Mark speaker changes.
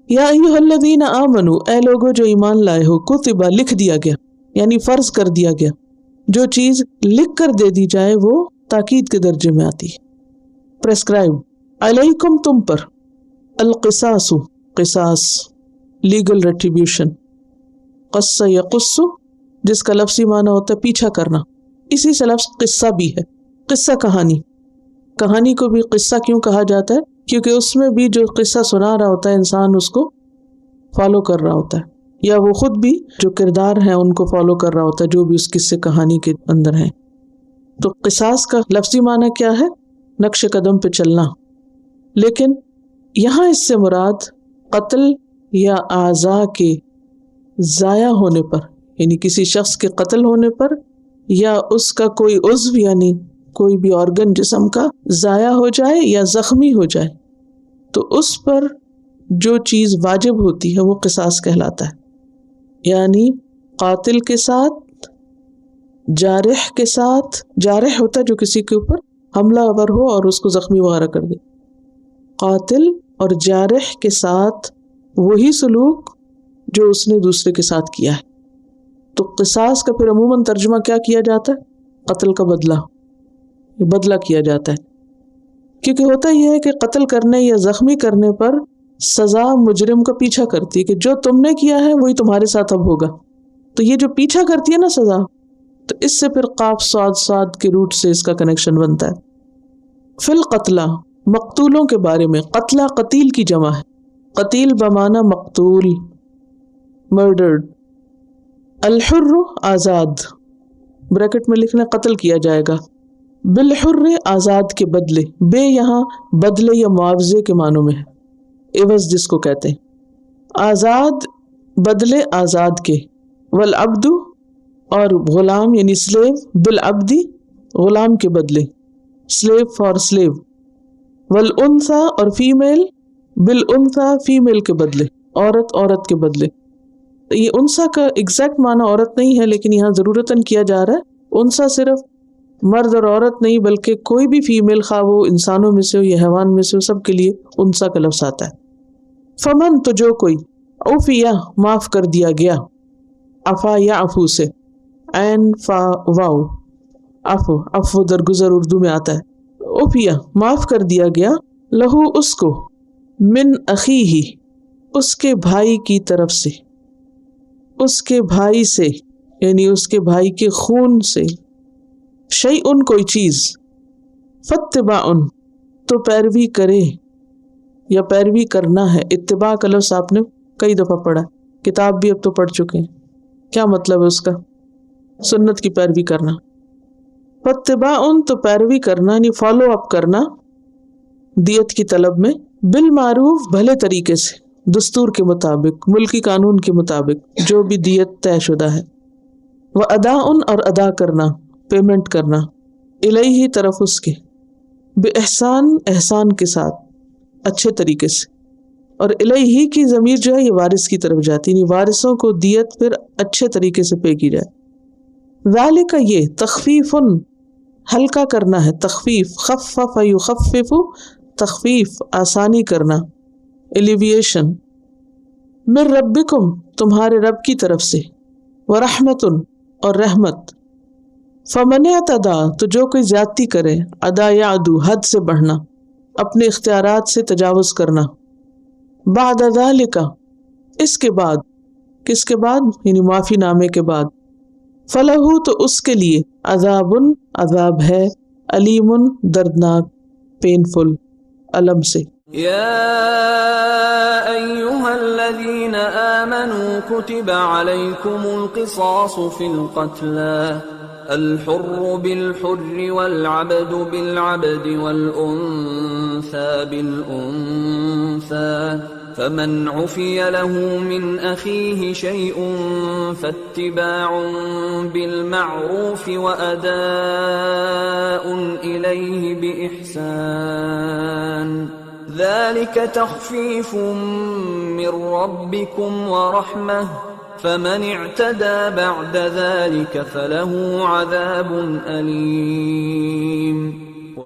Speaker 1: یا ایھا الذین آمنوا، اے لوگو جو ایمان لائے ہو، کتبا لکھ دیا گیا، یعنی فرض کر دیا گیا. جو چیز لکھ کر دے دی جائے وہ تاکید کے درجے میں آتی ہے. پریسکرائب، علیکم تم پر، القصاص قصاص، لیگل ریٹریبیوشن. قص یقص جس کا لفظی معنی ہوتا ہے پیچھا کرنا، اسی سے لفظ قصہ بھی ہے. قصہ کہانی، کہانی کو بھی قصہ کیوں کہا جاتا ہے؟ کیونکہ اس میں بھی جو قصہ سنا رہا ہوتا ہے انسان اس کو فالو کر رہا ہوتا ہے، یا وہ خود بھی جو کردار ہیں ان کو فالو کر رہا ہوتا ہے جو بھی اس قصے کہانی کے اندر ہیں. تو قصاص کا لفظی معنی کیا ہے؟ نقش قدم پہ چلنا. لیکن یہاں اس سے مراد قتل یا اعضاء کے ضائع ہونے پر، یعنی کسی شخص کے قتل ہونے پر یا اس کا کوئی عضو یعنی کوئی بھی آرگن جسم کا ضائع ہو جائے یا زخمی ہو جائے تو اس پر جو چیز واجب ہوتی ہے وہ قصاص کہلاتا ہے. یعنی قاتل کے ساتھ، جارح کے ساتھ، جارح ہوتا ہے جو کسی کے اوپر حملہ آور ہو اور اس کو زخمی وغیرہ کر دے، قاتل اور جارح کے ساتھ وہی سلوک جو اس نے دوسرے کے ساتھ کیا ہے. تو قصاص کا پھر عموماً ترجمہ کیا کیا جاتا ہے؟ قتل کا بدلہ، بدلہ کیا جاتا ہے. کیونکہ ہوتا یہ ہے کہ قتل کرنے یا زخمی کرنے پر سزا مجرم کا پیچھا کرتی ہے کہ جو تم نے کیا ہے وہی تمہارے ساتھ اب ہوگا. تو یہ جو پیچھا کرتی ہے نا سزا، تو اس سے پھر قاف صاد کے روٹ سے اس کا کنیکشن بنتا ہے. فی القتلہ، مقتولوں کے بارے میں. قتلہ قتیل کی جمع ہے، قتیل بمعنی مقتول، مرڈرڈ. الحر آزاد، بریکٹ میں لکھنا قتل کیا جائے گا. بالحر آزاد کے بدلے، بے یہاں بدلے یا معاوضے کے معنوں میں ہے، عوض جس کو کہتے ہیں. آزاد بدلے آزاد کے. والعبد اور غلام یعنی سلیو، بالعبدی غلام کے بدلے، سلیو فار سلیو. والانثى اور فیمیل، بالانثى فیمیل کے بدلے، عورت عورت کے بدلے. یہ انثى کا ایگزیکٹ معنی عورت نہیں ہے لیکن یہاں ضرورتاً کیا جا رہا ہے. انثى صرف مرد اور عورت نہیں بلکہ کوئی بھی فیمیل، خواہ وہ انسانوں میں سے ہو یا حیوان میں سے ہو، سب کے لیے انثى کا لفظ آتا ہے. فمن تو جو کوئی، عفیا معاف کر دیا گیا، عفا یا عفو سے، عین فا واو، عفو عفو درگزر اردو میں آتا ہے. عفیا معاف کر دیا گیا، لہو اس کو، من اخیہ اس کے بھائی کی طرف سے، اس کے بھائی سے یعنی اس کے بھائی کے خون سے، شیئن کوئی چیز، فاتباع تو پیروی کرے یا پیروی کرنا ہے. اتباع کا لفظ آپ نے کئی دفعہ پڑھا، کتاب بھی اب تو پڑھ چکے ہیں. کیا مطلب ہے اس کا؟ سنت کی پیروی کرنا. فاتباع تو پیروی کرنا یعنی فالو اپ کرنا دیت کی طلب میں، بالمعروف بھلے طریقے سے، دستور کے مطابق، ملکی قانون کے مطابق جو بھی دیت طے شدہ ہے. واداء اور ادا کرنا، پیمنٹ کرنا، الیہ طرف اس کے، باحسان احسان کے ساتھ، اچھے طریقے سے. اور الیہ کی ضمیر جو ہے یہ وارث کی طرف جاتی ہے، یعنی وارثوں کو دیت پھر اچھے طریقے سے پے کی جائے. ذالک یہ، تخفیف ہلکا کرنا ہے، تخفیف، خفف یخفف تخفیف آسانی کرنا، ایلیویشن. من ربکم تمہارے رب کی طرف سے، ورحمت اور رحمت. فمن اعتدی تو جو کوئی زیادتی کرے، ادا یعدو حد سے بڑھنا، اپنے اختیارات سے تجاوز کرنا. بعد ذالک اس کے بعد، کس کے بعد؟ یعنی معافی نامے کے بعد. فلہ تو اس کے لیے، عذاب عذاب ہے، علیم دردناک، پینفل، الم سے.
Speaker 2: يا أيها الذين آمنوا كتب عليكم القصاص في القتلى الحر بالحر والعبد بالعبد والأنثى بالأنثى فمن عفي له من أخيه شيء فاتباع بالمعروف وأداء إليه بإحسان ذلك تخفيف من ربكم ورحمة فمن اعتدى بعد ذلك فله عذاب أليم.